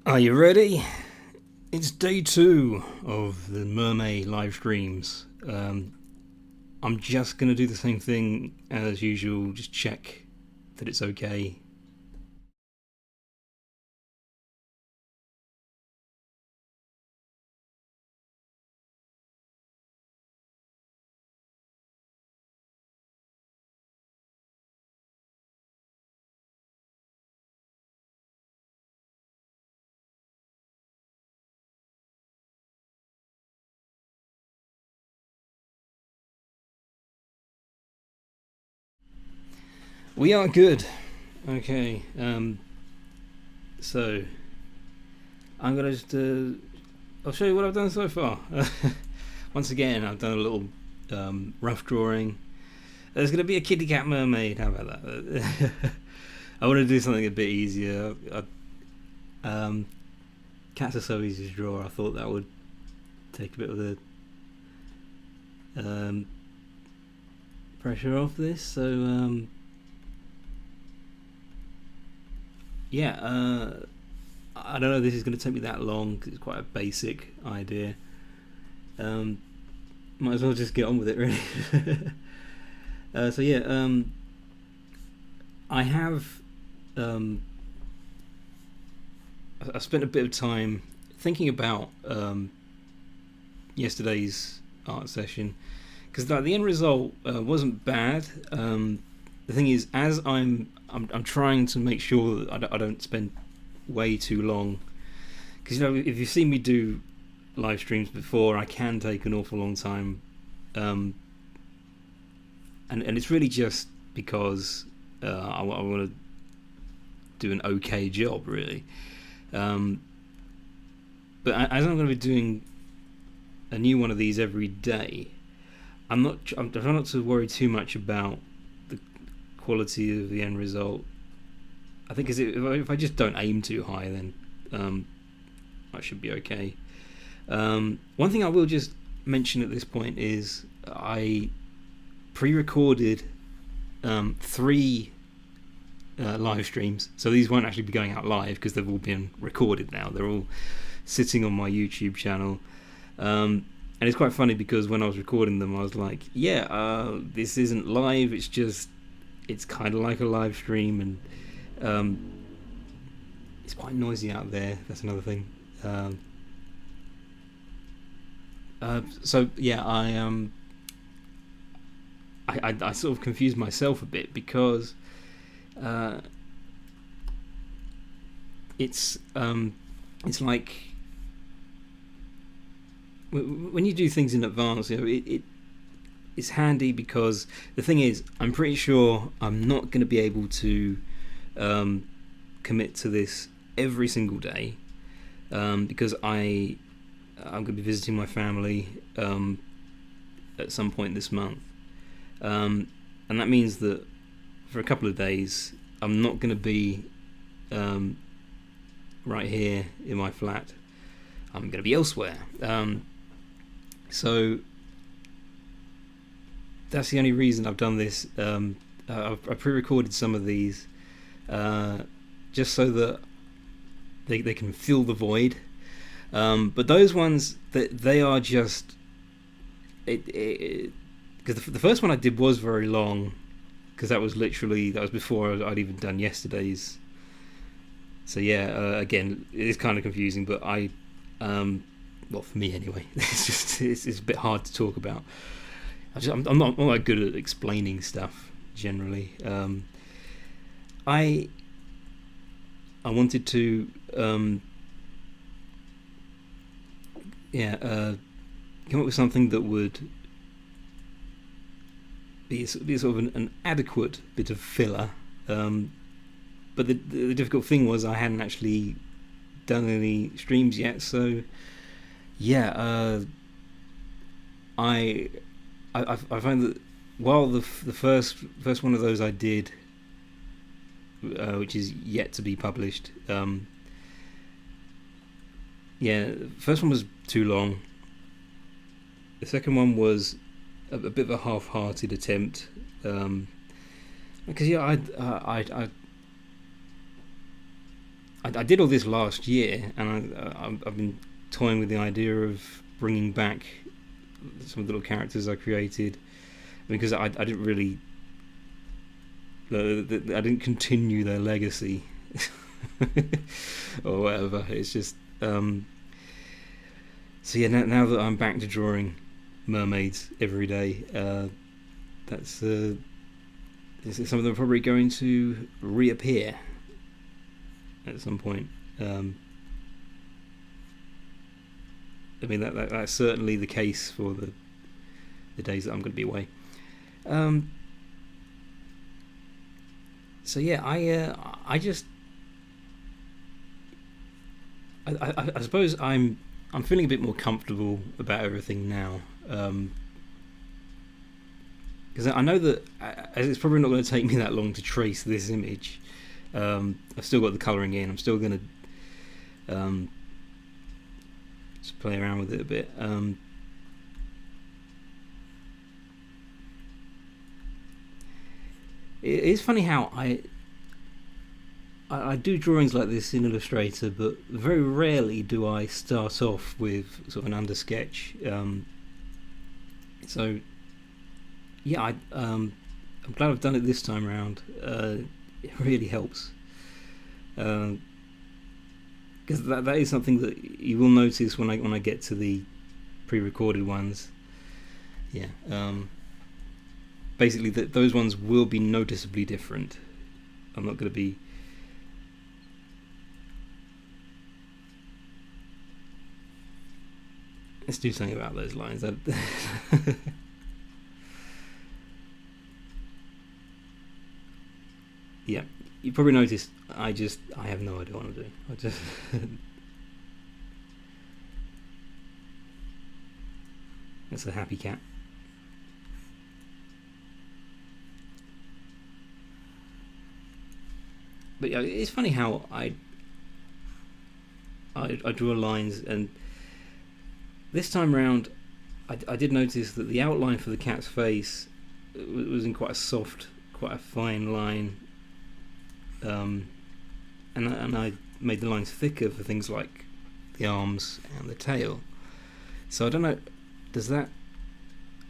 Are you ready? It's day 2 of the Mermay live streams. I'm just going to do the same thing as usual, just check that it's okay. We are good. Okay, so I'm going to just. I'll show you what I've done so far. Once again, I've done a little rough drawing. There's going to be a kitty cat mermaid. How about that? I want to do something a bit easier. Cats are so easy to draw. I thought that would take a bit of the pressure off this. So yeah, I don't know if this is going to take me that long because it's quite a basic idea. Might as well just get on with it, really. So yeah, I have I spent a bit of time thinking about yesterday's art session because the end result wasn't bad. The thing is, as I'm trying to make sure that I don't spend way too long, because if you've seen me do live streams before, I can take an awful long time, and it's really just because I want to do an okay job, really. But as I'm going to be doing a new one of these every day, I'm trying not to worry too much about the quality of the end result. I think if I just don't aim too high, then I should be okay. One thing I will just mention at this point is I pre-recorded 3 live streams, so these won't actually be going out live because they've all been recorded now. They're all sitting on my YouTube channel, and it's quite funny because when I was recording them I was like, this isn't live, it's kind of like a live stream, and it's quite noisy out there. That's another thing. So yeah, I sort of confused myself a bit because it's like when you do things in advance, it's handy because the thing is, I'm pretty sure I'm not going to be able to commit to this every single day, because I'm going to be visiting my family at some point this month, and that means that for a couple of days I'm not going to be right here in my flat. I'm going to be elsewhere. So that's the only reason I've done this. I pre-recorded some of these just so that they can fill the void. But those ones, they are just because the first one I did was very long, because that was before I'd even done yesterday's. So yeah, again, it is kind of confusing, but well, for me anyway, it's a bit hard to talk about. I'm not that good at explaining stuff generally. I wanted to come up with something that would be sort of an adequate bit of filler. But the difficult thing was I hadn't actually done any streams yet, so yeah, I found that while the first one of those I did, which is yet to be published, the first one was too long. The second one was a bit of a half-hearted attempt, because I I did all this last year, and I've been toying with the idea of bringing back some of the little characters I created, because I didn't really I didn't continue their legacy or whatever. It's just so yeah. Now that I'm back to drawing mermaids every day, that's some of them are probably going to reappear at some point. I mean that's certainly the case for the days that I'm going to be away. So yeah, I suppose I'm feeling a bit more comfortable about everything now, because I know that it's probably not going to take me that long to trace this image. I've still got the colouring in. I'm still going to just play around with it a bit. It is funny how I do drawings like this in Illustrator, but very rarely do I start off with sort of an undersketch. So yeah, I'm glad I've done it this time around. It really helps, because that is something that you will notice when I get to the pre-recorded ones. Yeah. Basically, those ones will be noticeably different. I'm not going to be... Let's do something about those lines. Yeah, you probably noticed I have no idea what I'm doing. I just... That's a happy cat. But yeah, it's funny how I draw lines, and this time round I did notice that the outline for the cat's face was in quite a soft, quite a fine line, and I made the lines thicker for things like the arms and the tail. So I don't know, does that...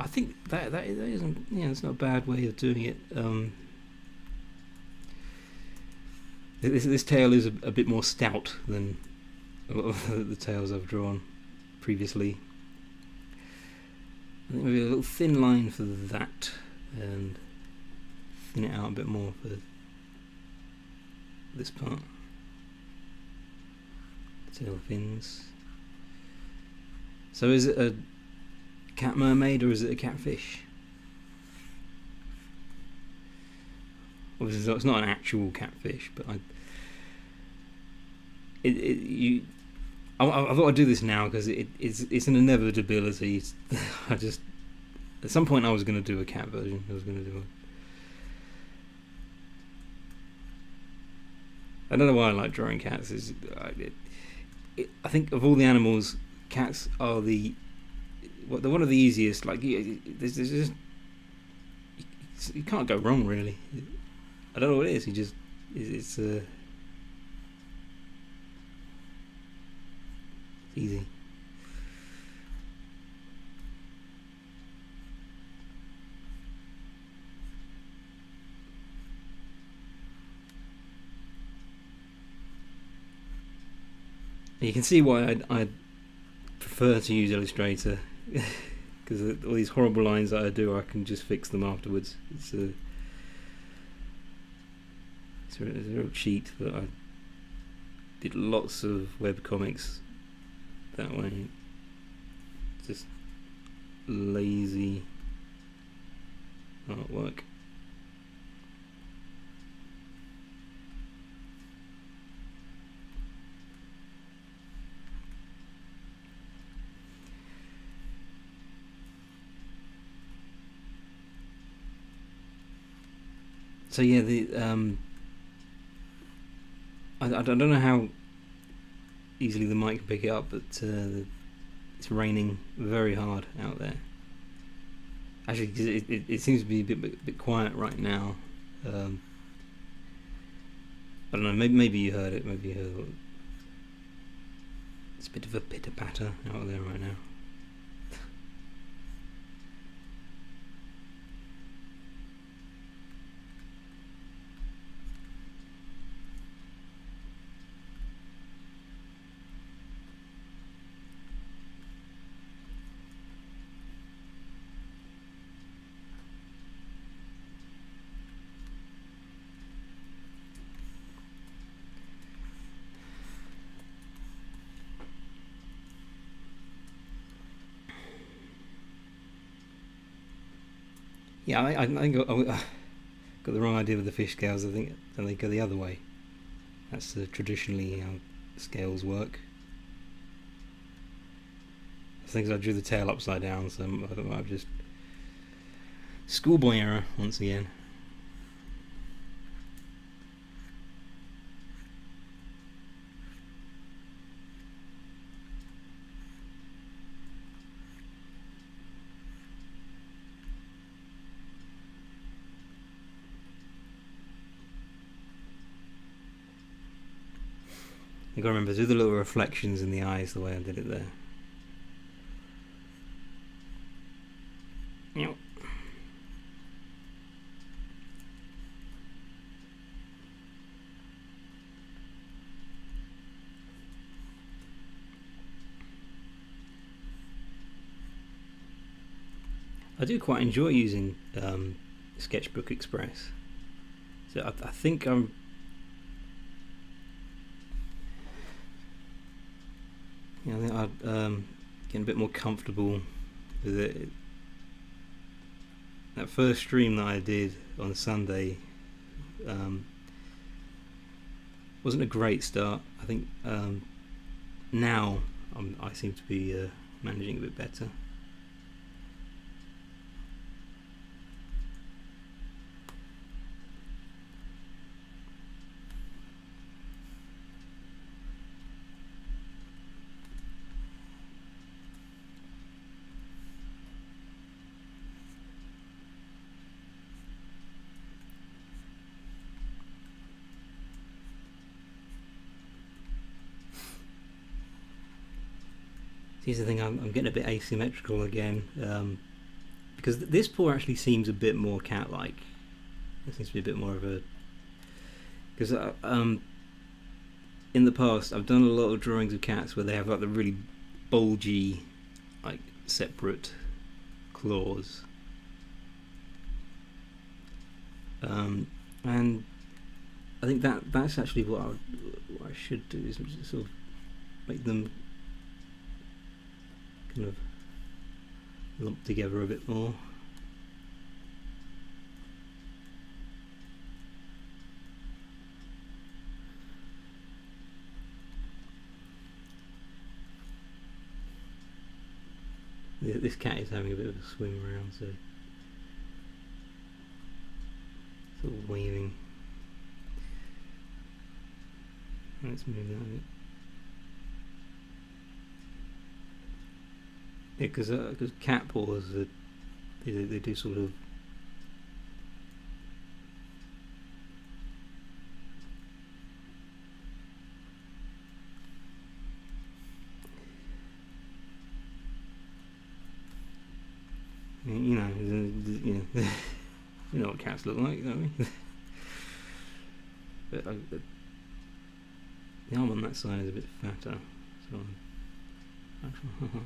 I think that isn't, yeah, it's not a bad way of doing it. This tail is a bit more stout than a lot of the tails I've drawn previously. I think maybe a little thin line for that, and thin it out a bit more for this part. Tail fins. So is it a cat mermaid or is it a catfish? Obviously, it's not an actual catfish, but I thought I'd do this now because it's an inevitability. I just, at some point I was going to do a cat version. I was going to do I don't know why I like drawing cats. I think of all the animals, cats are they're one of the easiest. Like there's just, you can't go wrong really. I don't know what it is. It's easy. You can see why I prefer to use Illustrator, because all these horrible lines that I do, I can just fix them afterwards. It's a real cheat, but I did lots of web comics that way. Just lazy artwork. So yeah, I don't know how easily the mic can pick it up, but it's raining very hard out there. Actually, 'cause it seems to be a bit quiet right now. I don't know. Maybe you heard it. Maybe you heard it. It's a bit of a pitter patter out there right now. Yeah, I think I got the wrong idea with the fish scales. I think they go the other way. That's traditionally how scales work. I think I drew the tail upside down, so I've just schoolboy error once again. You gotta remember, do the little reflections in the eyes the way I did it there. Yep. I do quite enjoy using Sketchbook Express. So I think I'm I think I'd get a bit more comfortable with it. That first stream that I did on Sunday wasn't a great start. I think now I seem to be managing a bit better. Here's the thing, I'm getting a bit asymmetrical again, because this paw actually seems a bit more cat-like. It seems to be a bit more of a... Because in the past, I've done a lot of drawings of cats where they have like the really bulgy, like separate claws. And I think that's actually what I should do, is sort of make them kind of lump together a bit more. This cat is having a bit of a swim around, so sort of waving. Let's move that a bit. Yeah, because cat paws they do sort of you know what cats look like, don't we? But the arm on that side is a bit fatter, so actually.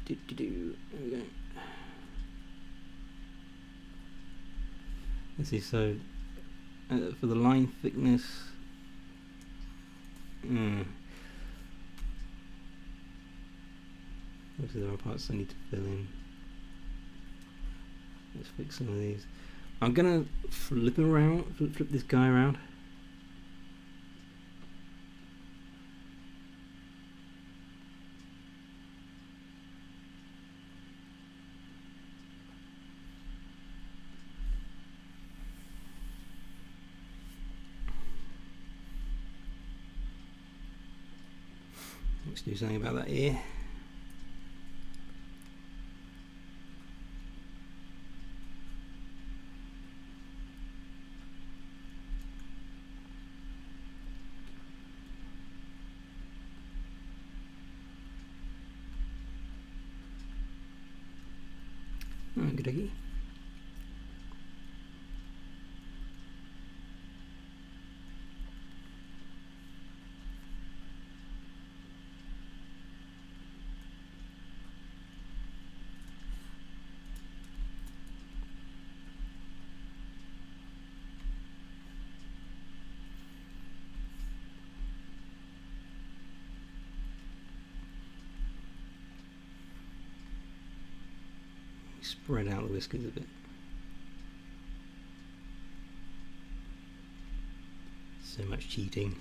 There we go. Let's see, so for the line thickness, obviously there are parts I need to fill in. Let's fix some of these. I'm gonna flip this guy around. Let's do something about that ear. Oh, good idea. Spread out the whiskers a bit. So much cheating.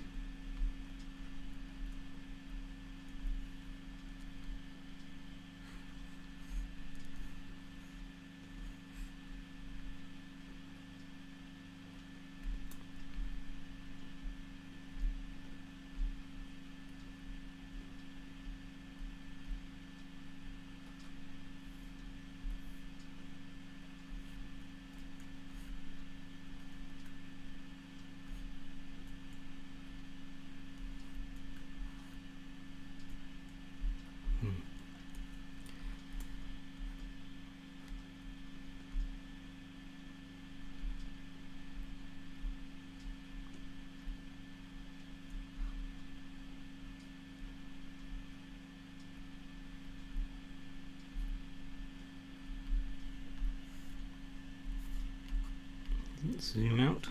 Zoom out.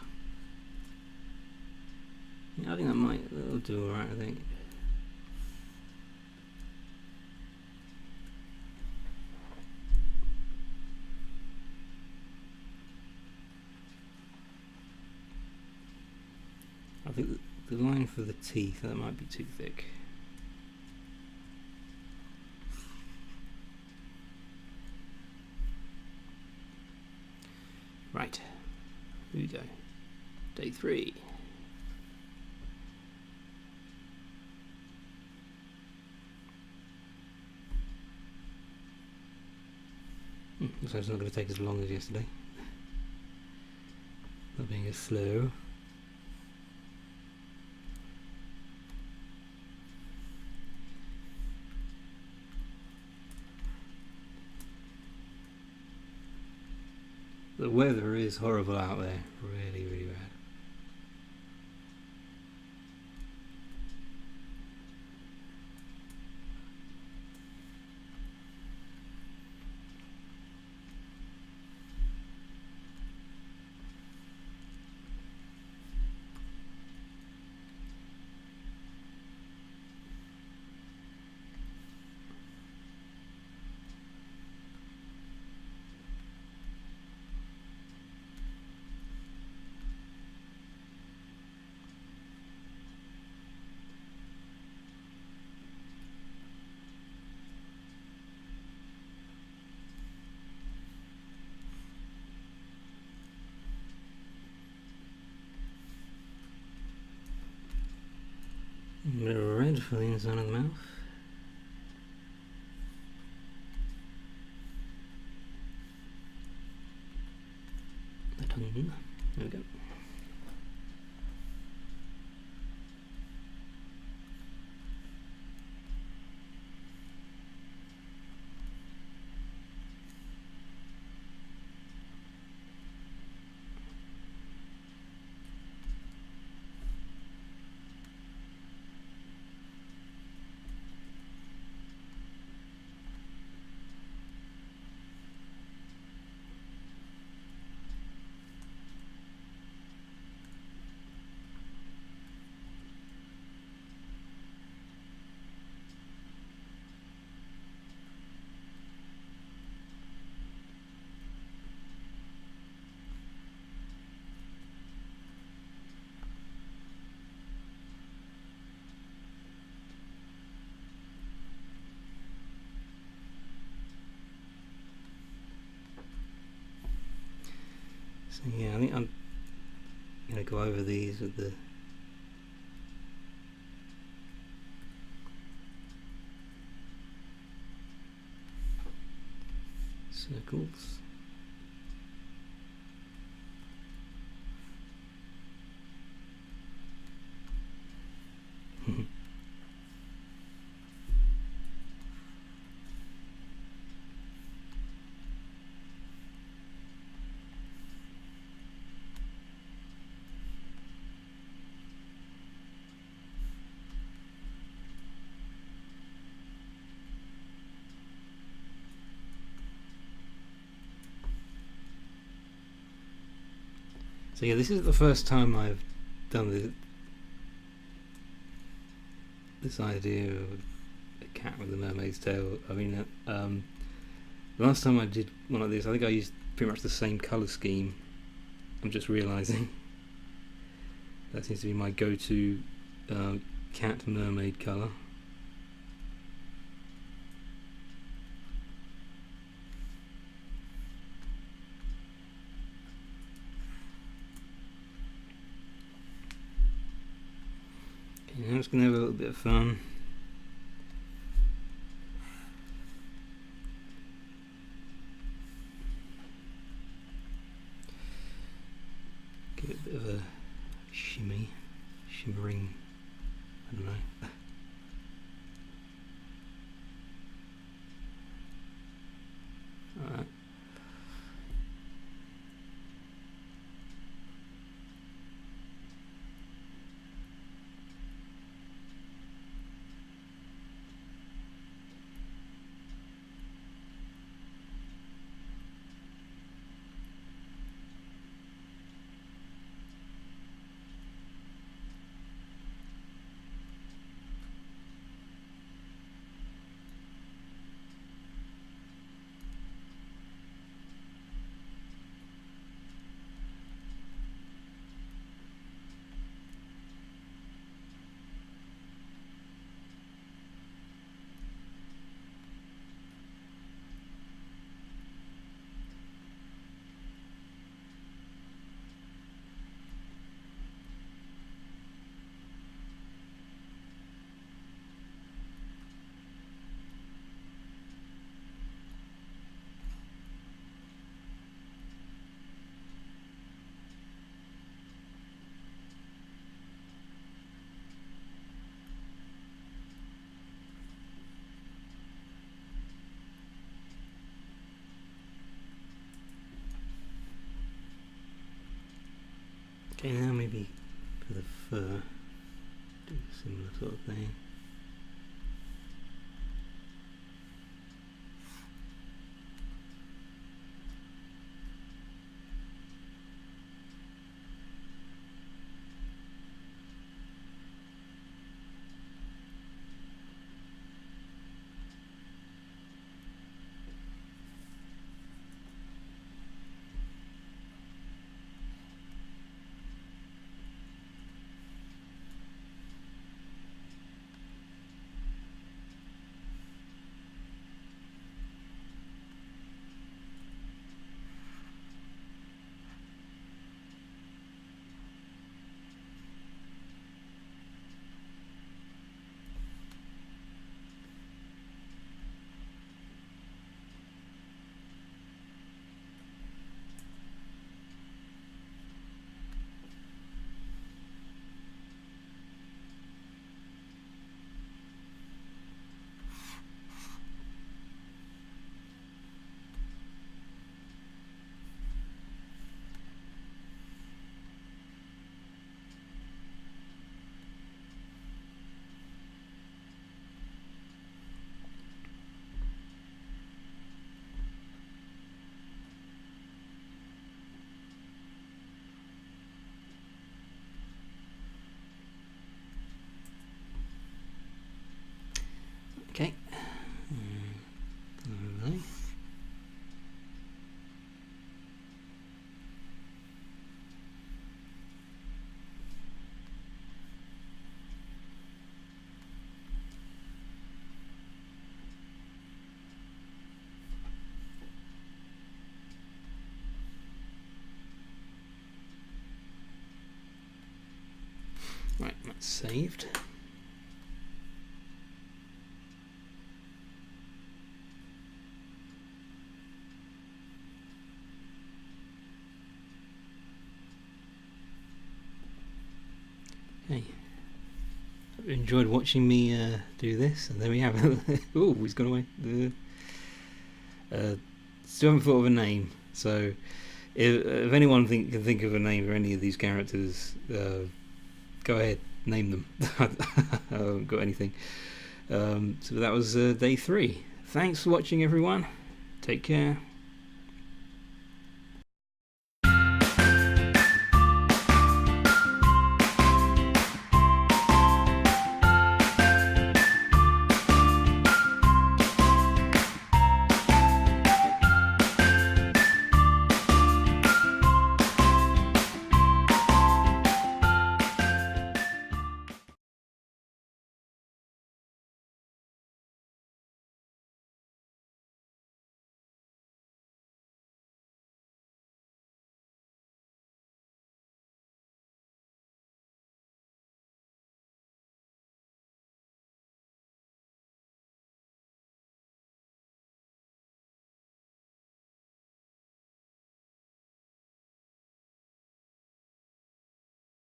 Yeah, I think that'll do alright, I think. I think the line for the teeth, that might be too thick. Right, here we go. Day 3. Looks like it's not going to take as long as yesterday. Not being as slow. The weather is horrible out there, really, really bad. A bit of red for the inside of the mouth. The tongue. There we go. So yeah, I think I'm going to go over these with the circles. So yeah, this is the first time I've done this idea of a cat with a mermaid's tail. I mean, the last time I did one of these, I think I used pretty much the same colour scheme. I'm just realising that seems to be my go-to cat mermaid colour. Okay, now it's going to have a little bit of fun. Give it a bit of a shimmering, I don't know. Alright. Okay, now maybe for the fur, do a similar sort of thing. Okay. Overlay. Right, that's saved. Okay. Hope you enjoyed watching me do this, and there we have it. Oh, he's gone away. Still haven't thought of a name, so if anyone can think of a name for any of these characters, go ahead, name them. I haven't got anything. So that was day 3. Thanks for watching, everyone. Take care.